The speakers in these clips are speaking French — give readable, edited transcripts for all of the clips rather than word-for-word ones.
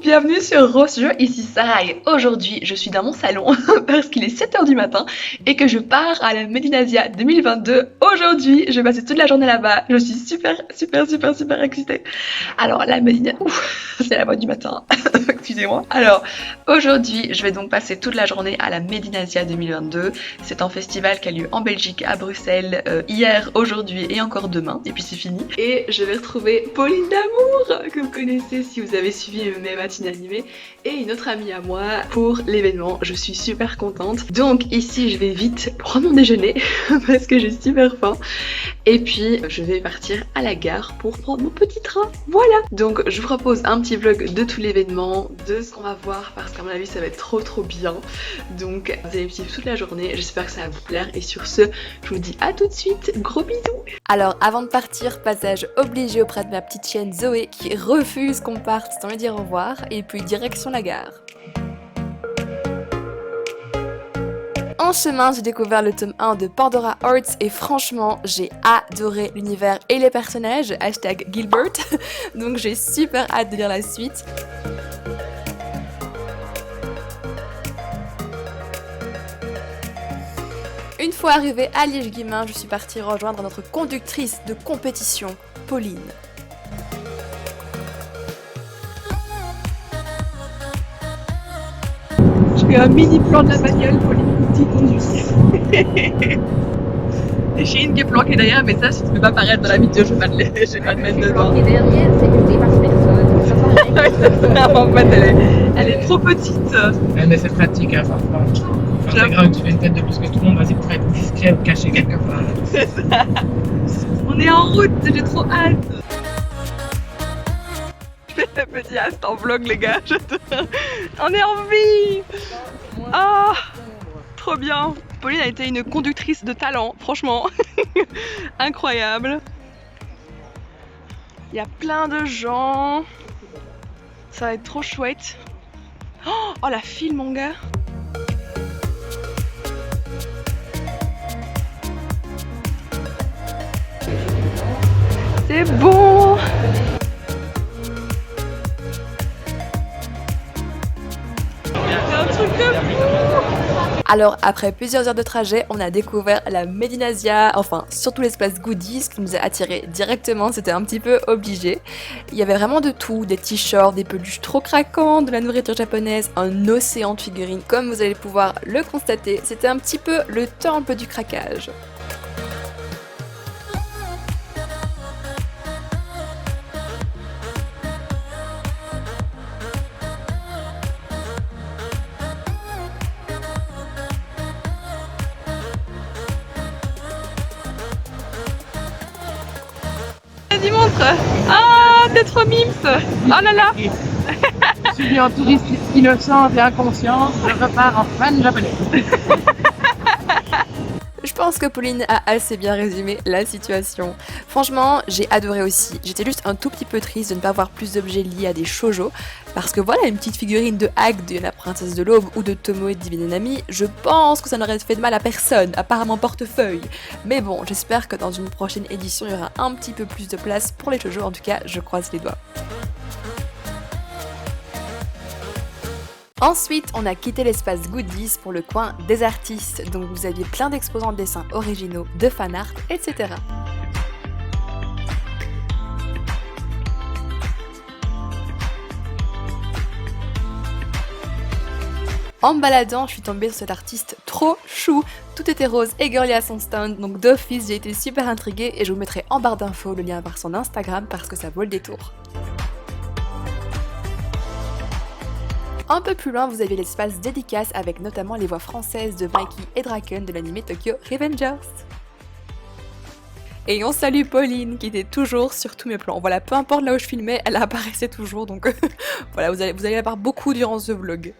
Bienvenue sur Rose Jeux, ici Sarah et aujourd'hui je suis dans mon salon parce qu'il est 7h du matin et que je pars à la Medinasia 2022. Aujourd'hui je vais passer toute la journée là-bas, je suis super excitée. Alors la Medina... Ouf, c'est la voix du matin, excusez-moi. Alors aujourd'hui je vais donc passer toute la journée à la Medinasia 2022. C'est un festival qui a lieu en Belgique, à Bruxelles, hier, aujourd'hui et encore demain, et puis c'est fini. Et je vais retrouver Pauline d'Amour, que vous connaissez si vous avez suivi mes matinées animées, et une autre amie à moi pour l'événement. Je suis super contente. Donc ici je vais vite prendre mon déjeuner parce que j'ai super faim. Et puis je vais partir à la gare pour prendre mon petit train. Voilà. Donc je vous propose un petit vlog de tout l'événement, de ce qu'on va voir parce qu'à mon avis ça va être trop bien. Donc vous allez suivre toute la journée. J'espère que ça va vous plaire et sur ce je vous dis à tout de suite. Gros bisous. Alors avant de partir, passage obligé auprès de ma petite chienne Zoé qui refuse qu'on parte sans lui dire au revoir et puis direction la gare. En chemin, j'ai découvert le tome 1 de Pandora Hearts et franchement, j'ai adoré l'univers et les personnages, hashtag Gilbert, donc j'ai super hâte de lire la suite. Une fois arrivée à Liège-Guillemins, je suis partie rejoindre notre conductrice de compétition, Pauline. Je fais un mini plan de la bagnole pour les petits conduits. Et Chine qui est planquée derrière, mais ça, si tu peux pas paraître dans la vidéo, je vais pas te mettre dedans. Et derrière, c'est que je dépasse personne. Ça s'arrête. En fait, elle est trop petite. Ouais, mais c'est pratique, hein, parfois. Quand t'es grand et que tu fais une tête de plus que tout le monde, vas-y pour être discret ou caché quelque part. C'est ça. On est en route, j'ai trop hâte. Je fais un petit instant vlog, les gars. On est en vie. Ah, trop bien. Pauline a été une conductrice de talent, franchement. Incroyable. Il y a plein de gens. Ça va être trop chouette. Oh, la file, mon gars. C'est bon. C'est un truc de fou. Alors après plusieurs heures de trajet, on a découvert la Medinasia, enfin surtout l'espace goodies qui nous a attirés directement, c'était un petit peu obligé. Il y avait vraiment de tout, des t-shirts, des peluches trop craquantes, de la nourriture japonaise, un océan de figurines. Comme vous allez pouvoir le constater, c'était un petit peu le temple du craquage. Vas-y, montre. Ah, t'es trop mimes. Oh là là. Je suis bien touriste innocente et inconsciente, je repars en fan japonais. Je pense que Pauline a assez bien résumé la situation. Franchement, j'ai adoré aussi. J'étais juste un tout petit peu triste de ne pas avoir plus d'objets liés à des shoujo. Parce que voilà, une petite figurine de Hack de la princesse de l'aube ou de Tomoe de Divine Nami, je pense que ça n'aurait fait de mal à personne, à part à mon portefeuille. Mais bon, j'espère que dans une prochaine édition, il y aura un petit peu plus de place pour les shoujo. En tout cas, je croise les doigts. Ensuite, on a quitté l'espace goodies pour le coin des artistes, donc vous aviez plein d'exposants de dessins originaux, de fanart, etc. En me baladant, je suis tombée sur cet artiste trop chou. Tout était rose et girly à son stand, donc d'office j'ai été super intriguée et je vous mettrai en barre d'infos le lien vers son Instagram parce que ça vaut le détour. Un peu plus loin, vous avez l'espace dédicace avec notamment les voix françaises de Mikey et Draken de l'anime Tokyo Revengers. Et on salue Pauline qui était toujours sur tous mes plans. Voilà, peu importe là où je filmais, elle apparaissait toujours, donc voilà, vous allez la voir beaucoup durant ce vlog.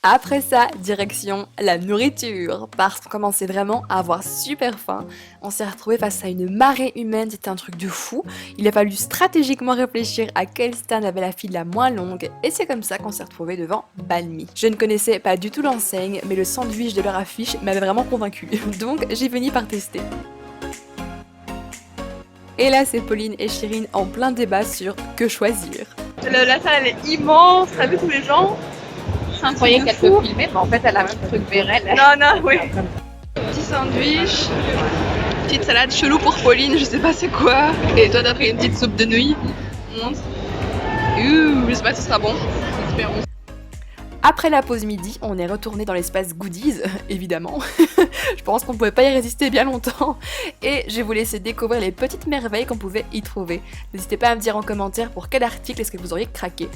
Après ça, direction la nourriture, parce qu'on commençait vraiment à avoir super faim. On s'est retrouvé face à une marée humaine, c'était un truc de fou. Il a fallu stratégiquement réfléchir à quel stand avait la file la moins longue, et c'est comme ça qu'on s'est retrouvé devant Banh Mi. Je ne connaissais pas du tout l'enseigne, mais le sandwich de leur affiche m'avait vraiment convaincue, donc j'ai fini par tester. Et là, c'est Pauline et Chirine en plein débat sur que choisir. La salle elle est immense, t'as vu tous les gens? C'est un Je croyais truc de qu'elle fou. te filmait, mais en fait, elle a même truc vers elle. Non, oui. Petit sandwich, petite salade chelou pour Pauline, je sais pas c'est quoi. Et toi t'as pris une petite soupe de nouilles. Montre. Je sais pas si ce sera bon. Espérons. Après la pause midi, on est retourné dans l'espace goodies, évidemment. Je pense qu'on pouvait pas y résister bien longtemps. Et je vais vous laisser découvrir les petites merveilles qu'on pouvait y trouver. N'hésitez pas à me dire en commentaire pour quel article est-ce que vous auriez craqué.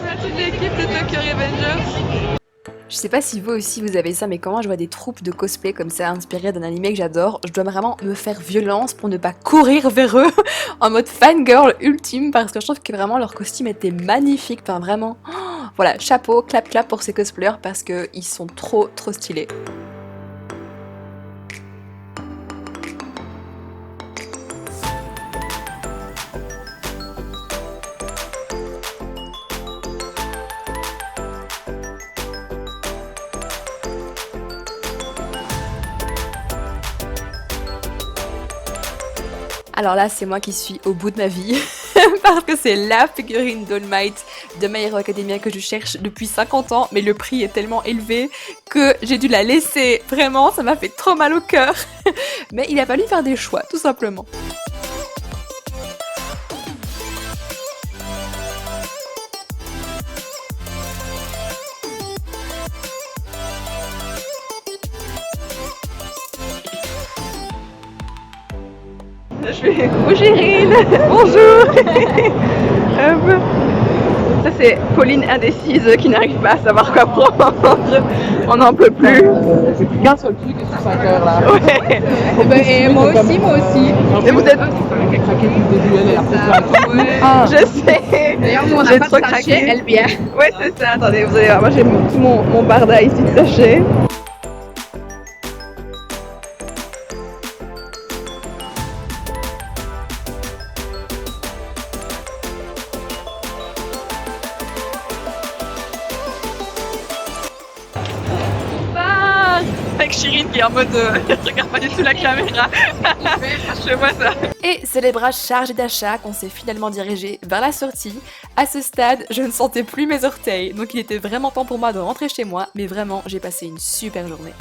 Merci de l'équipe de Tokyo Revengers. Je sais pas si vous aussi vous avez ça, mais quand moi je vois des troupes de cosplay comme ça inspirées d'un animé que j'adore, je dois vraiment me faire violence pour ne pas courir vers eux en mode fangirl ultime parce que je trouve que vraiment leur costume était magnifique, enfin vraiment. Voilà, chapeau, clap clap pour ces cosplayers parce qu'ils sont trop stylés. Alors là, c'est moi qui suis au bout de ma vie, parce que c'est la figurine d'All Might de My Hero Academia que je cherche depuis 50 ans, mais le prix est tellement élevé que j'ai dû la laisser. Vraiment, ça m'a fait trop mal au cœur. Mais il a fallu faire des choix, tout simplement. Je fais coucou Gérine. Bonjour. Ça c'est Pauline indécise qui n'arrive pas à savoir quoi prendre. On n'en peut plus. J'ai pris qu'un seul truc et c'est 5 heures là. Ouais. Et moi aussi. Et vous êtes... Elle a craqué depuis le début, elle a fait ça. Je sais. D'ailleurs, nous, on J'ai n'a trop pas de sachet, craqué. elle vient. Ouais c'est ça, attendez, vous allez voir, moi j'ai tout mon barda ici de sachets. Avec Chirine qui est en mode regarde pas du tout la caméra. Je vois ça. Et c'est les bras chargés d'achats qu'on s'est finalement dirigé vers la sortie. À ce stade, je ne sentais plus mes orteils, donc il était vraiment temps pour moi de rentrer chez moi, mais vraiment, j'ai passé une super journée.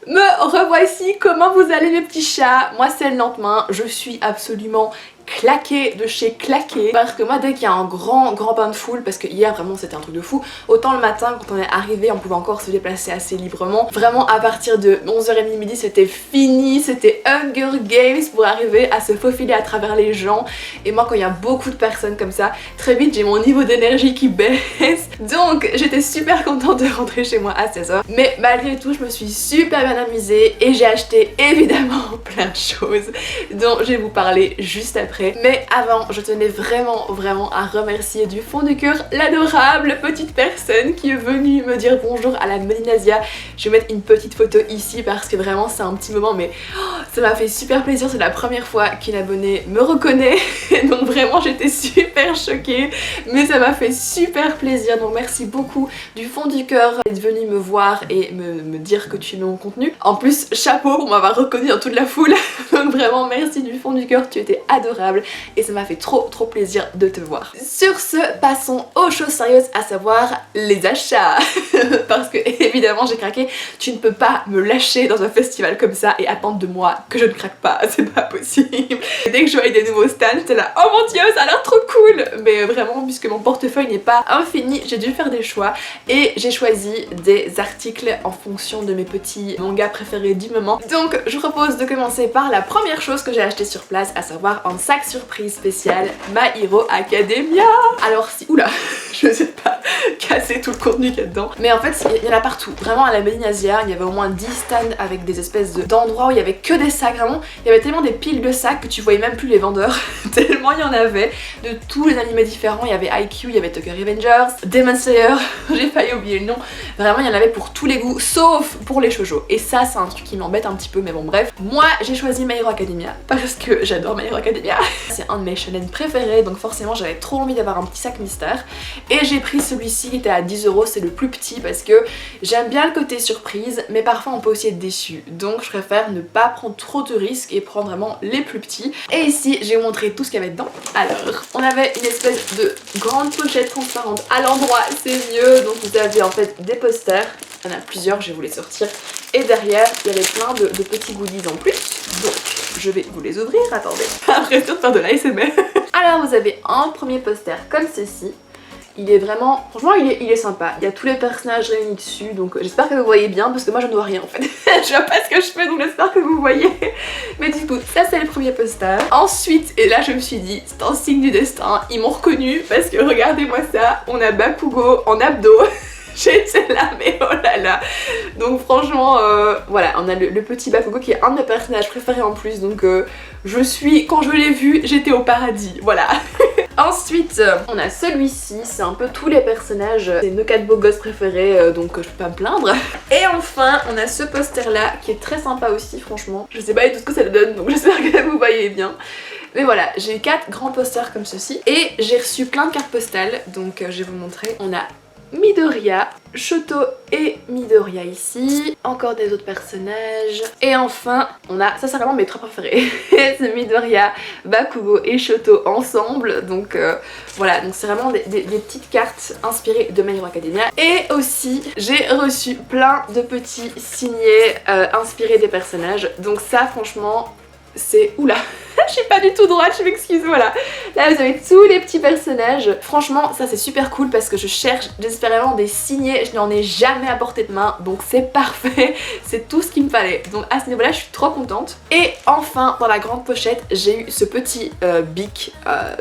Me revoici, comment vous allez mes petits chats? Moi c'est le lendemain, je suis absolument claquée de chez claquée parce que moi dès qu'il y a un grand bain de foule, parce que hier vraiment c'était un truc de fou, autant le matin quand on est arrivé on pouvait encore se déplacer assez librement, vraiment à partir de 11h30 midi c'était fini, c'était Hunger Games pour arriver à se faufiler à travers les gens. Et moi quand il y a beaucoup de personnes comme ça, très vite j'ai mon niveau d'énergie qui baisse, donc j'étais super contente de rentrer chez moi à 16h, mais malgré tout je me suis super bien amusée et j'ai acheté évidemment plein de choses dont je vais vous parler juste après. Mais avant, je tenais vraiment à remercier du fond du cœur l'adorable petite personne qui est venue me dire bonjour à la Melinasia. Je vais mettre une petite photo ici parce que vraiment c'est un petit moment, mais ça m'a fait super plaisir, c'est la première fois qu'une abonnée me reconnaît donc vraiment j'étais super choquée, mais ça m'a fait super plaisir, donc merci beaucoup du fond du cœur d'être venue me voir et me dire que tu aimais mon contenu. En plus, chapeau pour m'avoir reconnu dans toute la foule, donc vraiment merci du fond du cœur, tu étais adorable et ça m'a fait trop plaisir de te voir. Sur ce, passons aux choses sérieuses, à savoir les achats parce que évidemment j'ai craqué, tu ne peux pas me lâcher dans un festival comme ça et attendre de moi que je ne craque pas, c'est pas possible. Et dès que je voyais des nouveaux stands, j'étais là, oh mon dieu ça a l'air trop cool, mais vraiment puisque mon portefeuille n'est pas infini, j'ai dû faire des choix et j'ai choisi des articles en fonction de mes petits mangas préférés du moment. Donc je vous propose de commencer par la première chose que j'ai acheté sur place, à savoir un sac surprise spécial My Hero Academia. Alors si... Oula je sais pas casser tout le contenu qu'il y a dedans. Mais en fait il y en a partout, vraiment à la Made in Asia il y avait au moins 10 stands avec des espèces d'endroits où il y avait que des sacs, vraiment il y avait tellement des piles de sacs que tu voyais même plus les vendeurs tellement il y en avait de tous les animés différents. Il y avait IQ, il y avait Tokyo Revengers, Demon Slayer, j'ai failli oublier le nom, vraiment il y en avait pour tous les goûts sauf pour les shoujo, et ça c'est un truc qui m'embête un petit peu, mais bon bref. Moi j'ai choisi My Hero Academia parce que j'adore My Hero Academia, c'est un de mes shonen préférés, donc forcément j'avais trop envie d'avoir un petit sac mystère et j'ai pris celui-ci qui était à 10 €, c'est le plus petit parce que j'aime bien le côté surprise, mais parfois on peut aussi être déçu, donc je préfère ne pas prendre trop de risques et prendre vraiment les plus petits. Et ici j'ai montré tout ce qu'il y avait dedans. Alors on avait une espèce de grande pochette transparente à l'endroit, c'est mieux, donc vous avez en fait des posters, il y en a plusieurs, je vais vous les sortir, et derrière il y avait plein de petits goodies en plus, donc je vais vous les ouvrir, attendez, l'impression de faire de l'ASMR. Alors vous avez un premier poster comme ceci. Il est vraiment, franchement il est sympa, il y a tous les personnages réunis dessus, donc j'espère que vous voyez bien parce que moi je ne vois rien en fait. Je vois pas ce que je fais, donc j'espère que vous voyez. Mais du coup ça c'est le premier poster. Ensuite, et là je me suis dit c'est un signe du destin, ils m'ont reconnu parce que regardez-moi ça, on a Bakugo en abdos. J'étais là mais oh là là. Donc franchement voilà, on a le petit Bakugo qui est un de mes personnages préférés en plus, donc quand je l'ai vu j'étais au paradis, voilà. Ensuite on a celui-ci, c'est un peu tous les personnages, c'est nos 4 beaux gosses préférés, donc je peux pas me plaindre. Et enfin on a ce poster là qui est très sympa aussi franchement, je sais pas du tout ce que ça donne, donc j'espère que vous voyez bien. Mais voilà, j'ai 4 grands posters comme ceci et j'ai reçu plein de cartes postales, donc je vais vous montrer. On a Midoriya, Shoto et Midoriya ici, encore des autres personnages, et enfin on a, ça c'est vraiment mes 3 préférés, c'est Midoriya, Bakugo et Shoto ensemble, donc voilà, donc c'est vraiment des petites cartes inspirées de My Hero Academia. Et aussi j'ai reçu plein de petits signets inspirés des personnages, donc ça franchement c'est... Oula je suis pas du tout droite, je m'excuse, voilà. Là vous avez tous les petits personnages. Franchement ça c'est super cool parce que je cherche désespérément des signets, je n'en ai jamais à portée de main, donc c'est parfait, c'est tout ce qu'il me fallait. Donc à ce niveau là je suis trop contente. Et enfin dans la grande pochette j'ai eu ce petit bic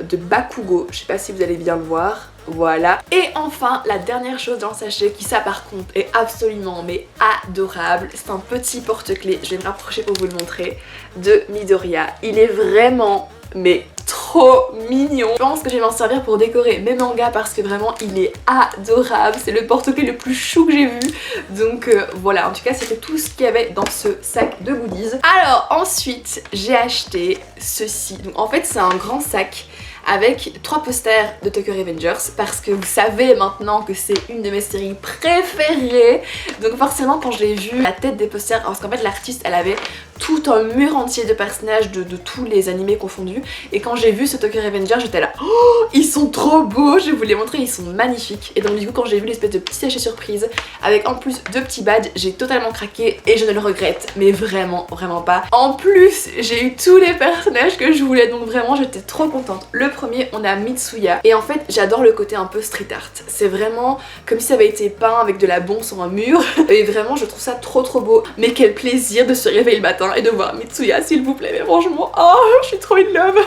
de Bakugo, je sais pas si vous allez bien le voir. Voilà. Et enfin la dernière chose dans le sachet qui ça par contre est absolument mais adorable, c'est un petit porte-clés, je vais me rapprocher pour vous le montrer, de Midoriya. Il est vraiment mais trop mignon. Je pense que je vais m'en servir pour décorer mes mangas parce que vraiment il est adorable, c'est le porte-clés le plus chou que j'ai vu. Donc voilà, en tout cas c'était tout ce qu'il y avait dans ce sac de goodies. Alors ensuite j'ai acheté ceci, donc en fait c'est un grand sac avec 3 posters de Tokyo Revengers parce que vous savez maintenant que c'est une de mes séries préférées, donc forcément quand j'ai vu la tête des posters, parce qu'en fait l'artiste elle avait tout un mur entier de personnages de tous les animés confondus, et quand j'ai vu ce Tokyo Revengers j'étais là, oh ils sont trop beaux, je vais vous les montrer, ils sont magnifiques. Et donc du coup quand j'ai vu l'espèce de petit sachet surprise avec en plus 2 petits badges, j'ai totalement craqué et je ne le regrette mais vraiment pas. En plus j'ai eu tous les personnages que je voulais, donc vraiment j'étais trop contente. Le premier on a Mitsuya, et en fait j'adore le côté un peu street art, c'est vraiment comme si ça avait été peint avec de la bombe sur un mur et vraiment je trouve ça trop beau. Mais quel plaisir de se réveiller le matin et de voir Mitsuya s'il vous plaît, mais franchement oh je suis trop in love.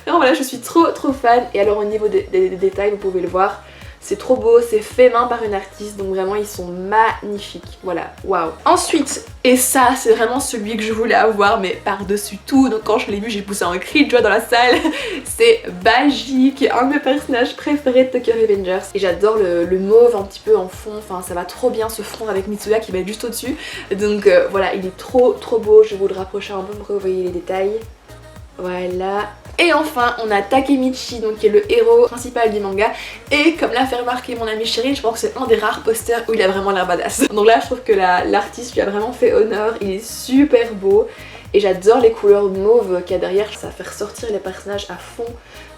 Alors voilà, je suis trop fan. Et alors au niveau des détails vous pouvez le voir, c'est trop beau, c'est fait main par une artiste, donc vraiment ils sont magnifiques, voilà, waouh. Ensuite, et ça c'est vraiment celui que je voulais avoir mais par-dessus tout, donc quand je l'ai vu j'ai poussé un cri de joie dans la salle, c'est Baji qui est un de mes personnages préférés de Tokyo Revengers. Et j'adore le mauve un petit peu en fond, enfin ça va trop bien se fondre avec Mitsuya qui va être juste au dessus. Donc voilà, il est trop beau, je vais vous le rapprocher un peu pour que vous voyez les détails. Voilà. Et enfin on a Takemichi, donc qui est le héros principal du manga, et comme l'a fait remarquer mon ami Chéri, je pense que c'est un des rares posters où il a vraiment l'air badass. Donc là je trouve que l'artiste lui a vraiment fait honneur, il est super beau et j'adore les couleurs mauves qu'il y a derrière, ça fait ressortir les personnages à fond.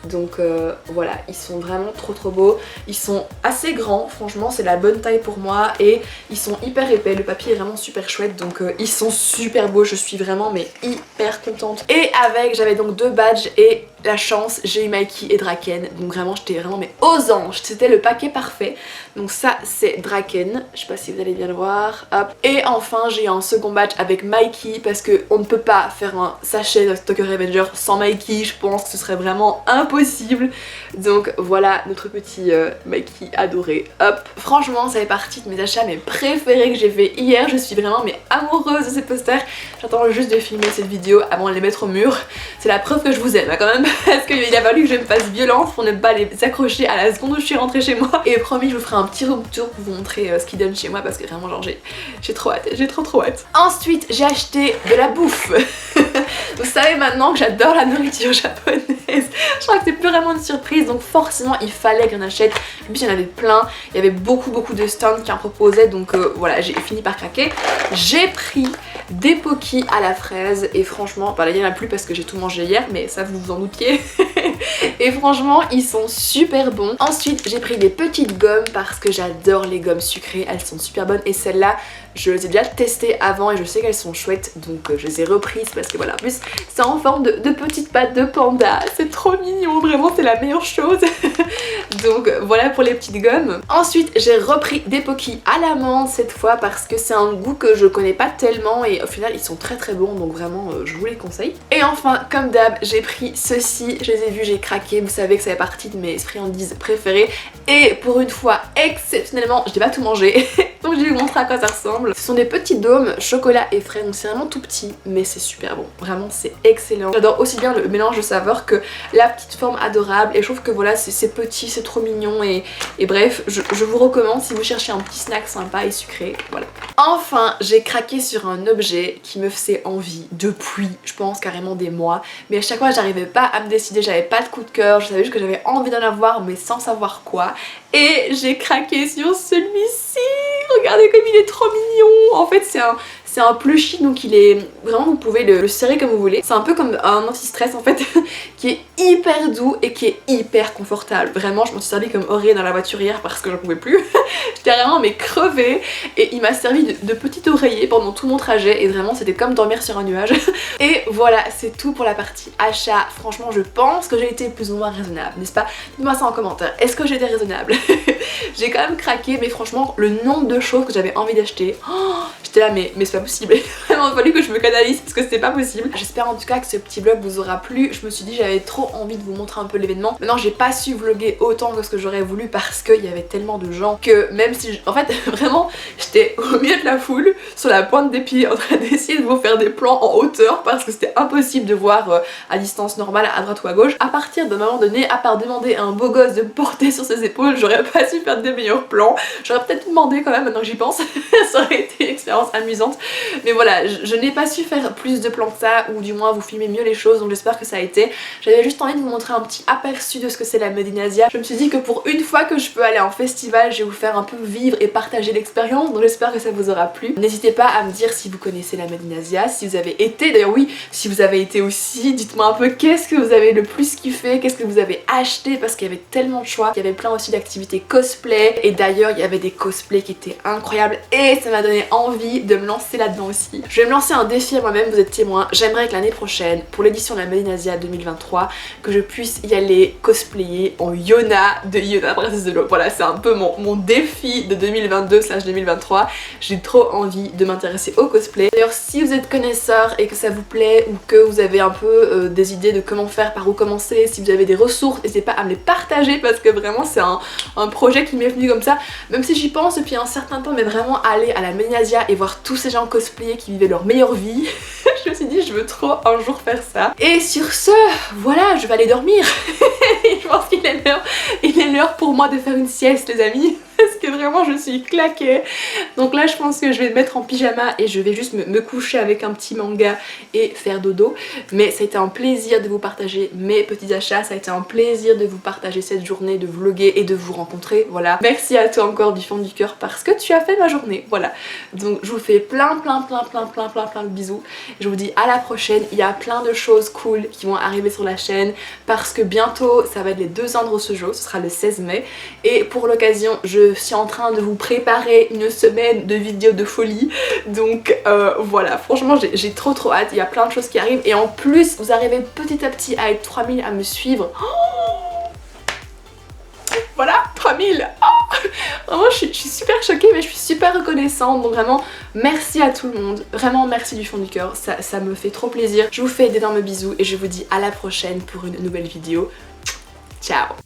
Donc voilà, ils sont vraiment trop beaux, ils sont assez grands, franchement c'est la bonne taille pour moi, et ils sont hyper épais, le papier est vraiment super chouette, donc ils sont super beaux, je suis vraiment mais hyper contente. Et avec, j'avais donc 2 badges et la chance, j'ai eu Mikey et Draken, donc vraiment j'étais vraiment mais aux anges, c'était le paquet parfait. Donc ça c'est Draken, je sais pas si vous allez bien le voir, hop. Et enfin j'ai eu un second badge avec Mikey parce que on ne peut pas faire un sachet de Tokyo Revengers sans Mikey, je pense que ce serait vraiment impossible. impossible. Donc voilà notre petit maquis adoré. Hop, franchement ça fait partie de mes achats mes préférés que j'ai fait hier. Je suis vraiment mais amoureuse de ces posters. J'attends juste de filmer cette vidéo avant de les mettre au mur. C'est la preuve que je vous aime quand même, parce qu'il a fallu que je me fasse violence pour ne pas les accrocher à la seconde où je suis rentrée chez moi. Et promis, je vous ferai un petit room tour pour vous montrer ce qu'ils donnent chez moi, parce que vraiment genre j'ai trop hâte, j'ai trop hâte. Ensuite j'ai acheté de la bouffe. Vous savez maintenant que j'adore la nourriture japonaise. Je crois que c'est plus vraiment une surprise, donc forcément il fallait que j'en achète. Et puis il y en avait plein, il y avait beaucoup de stands qui en proposaient, donc voilà, j'ai fini par craquer. J'ai pris des Pocky à la fraise et franchement, bah là il n'y en a plus parce que j'ai tout mangé hier, mais ça vous vous en doutiez. Et franchement ils sont super bons. Ensuite j'ai pris des petites gommes parce que j'adore les gommes sucrées, elles sont super bonnes, et celles-là je les ai déjà testées avant et je sais qu'elles sont chouettes, donc je les ai reprises parce que voilà, en plus c'est en forme de petites pattes de panda, c'est trop mignon, vraiment c'est la meilleure chose. Donc voilà pour les petites gommes. Ensuite j'ai repris des Pocky à l'amande cette fois parce que c'est un goût que je connais pas tellement et au final ils sont très bons, donc vraiment je vous les conseille. Et enfin comme d'hab j'ai pris ceci, je les ai vus, j'ai craqué, vous savez que ça fait partie de mes friandises préférées et pour une fois exceptionnellement je n'ai pas tout mangé. Donc je vais vous montrer à quoi ça ressemble. Ce sont des petits dômes chocolat et frais, donc c'est vraiment tout petit mais c'est super bon, vraiment c'est excellent. J'adore aussi bien le mélange de saveurs que la petite forme adorable, et je trouve que voilà c'est petit, c'est trop mignon, et bref je vous recommande si vous cherchez un petit snack sympa et sucré, voilà. Enfin j'ai craqué sur un objet qui me faisait envie depuis je pense carrément des mois, mais à chaque fois j'arrivais pas à me décider, j'avais pas de coup de cœur, je savais juste que j'avais envie d'en avoir mais sans savoir quoi, et j'ai craqué sur celui-ci. Regardez comme il est trop mignon. En fait c'est un plushie, donc il est vraiment, vous pouvez le serrer comme vous voulez. C'est un peu comme un anti-stress en fait qui est hyper doux et qui est hyper confortable. Vraiment je m'en suis servi comme oreiller dans la voiture hier parce que j'en pouvais plus. J'étais vraiment mais crevée, et il m'a servi de petit oreiller pendant tout mon trajet et vraiment c'était comme dormir sur un nuage. Et voilà, c'est tout pour la partie achat. Franchement je pense que j'ai été plus ou moins raisonnable, n'est-ce pas? Dites-moi ça en commentaire, est-ce que j'ai été raisonnable? J'ai quand même craqué, mais franchement le nombre de choses que j'avais envie d'acheter, j'étais là mais c'est pas possible. Vraiment il a fallu que je me canalise parce que c'était pas possible. J'espère en tout cas que ce petit vlog vous aura plu. Je me suis dit j'avais trop envie de vous montrer un peu l'événement. Maintenant j'ai pas su vlogger autant que ce que j'aurais voulu parce qu'il y avait tellement de gens que même si en fait vraiment j'étais au milieu de la foule sur la pointe des pieds en train d'essayer de vous faire des plans en hauteur parce que c'était impossible de voir à distance normale à droite ou à gauche. À partir d'un moment donné, à part demander à un beau gosse de me porter sur ses épaules, j'aurais pas su faire des meilleurs plans. J'aurais peut-être demandé quand même maintenant que j'y pense. Ça aurait été une expérience amusante. Mais voilà, je n'ai pas su faire plus de plans que ça, ou du moins vous filmer mieux les choses, donc j'espère que ça a été. J'avais juste envie de vous montrer un petit aperçu de ce que c'est la Made in Asia. Je me suis dit que pour une fois que je peux aller en festival, je vais vous faire un peu vivre et partager l'expérience, donc j'espère que ça vous aura plu. N'hésitez pas à me dire si vous connaissez la Made in Asia, si vous avez été, d'ailleurs oui, si vous avez été aussi, dites-moi un peu qu'est-ce que vous avez le plus kiffé, qu'est-ce que vous avez acheté, parce qu'il y avait tellement de choix. Il y avait plein aussi d'activités cosplay, et d'ailleurs il y avait des cosplays qui étaient incroyables et ça m'a donné envie de me lancer là-dedans aussi. Je vais me lancer un défi à moi-même, vous êtes témoin. J'aimerais que l'année prochaine, pour l'édition de la Made in Asia 2023, que je puisse y aller cosplayer en Yona de Yona Princesse de l'eau. Voilà, c'est un peu mon défi de 2022/2023. J'ai trop envie de m'intéresser au cosplay. D'ailleurs si vous êtes connaisseur et que ça vous plaît, ou que vous avez un peu des idées de comment faire, par où commencer, si vous avez des ressources, n'hésitez pas à me les partager parce que vraiment c'est un projet qui m'est venu comme ça, même si j'y pense depuis un certain temps, mais vraiment aller à la Made in Asia et voir tous ces gens cosplayés qui vivaient leur meilleure vie. Je me suis dit je veux trop un jour faire ça. Et sur ce, voilà, je vais aller dormir. Je pense qu'il est l'heure pour moi de faire une sieste les amis, parce que vraiment je suis claquée. Donc là je pense que je vais me mettre en pyjama et je vais juste me coucher avec un petit manga et faire dodo. Mais ça a été un plaisir de vous partager mes petits achats, ça a été un plaisir de vous partager cette journée, de vlogger et de vous rencontrer, voilà. Merci à toi encore du fond du cœur parce que tu as fait ma journée, voilà. Donc je vous fais plein de bisous. Je vous dis à la prochaine, il y a plein de choses cool qui vont arriver sur la chaîne parce que bientôt ça va être les 2 ans de Rosejo, ce sera le 16 mai. Et pour l'occasion je suis en train de vous préparer une semaine de vidéos de folie. Donc voilà, franchement j'ai trop hâte, il y a plein de choses qui arrivent. Et en plus vous arrivez petit à petit à être 3000 à me suivre. Voilà, 3000. Vraiment je suis super choquée mais je suis super reconnaissante, donc vraiment merci à tout le monde, vraiment merci du fond du cœur, ça me fait trop plaisir. Je vous fais d'énormes bisous et je vous dis à la prochaine pour une nouvelle vidéo. Ciao.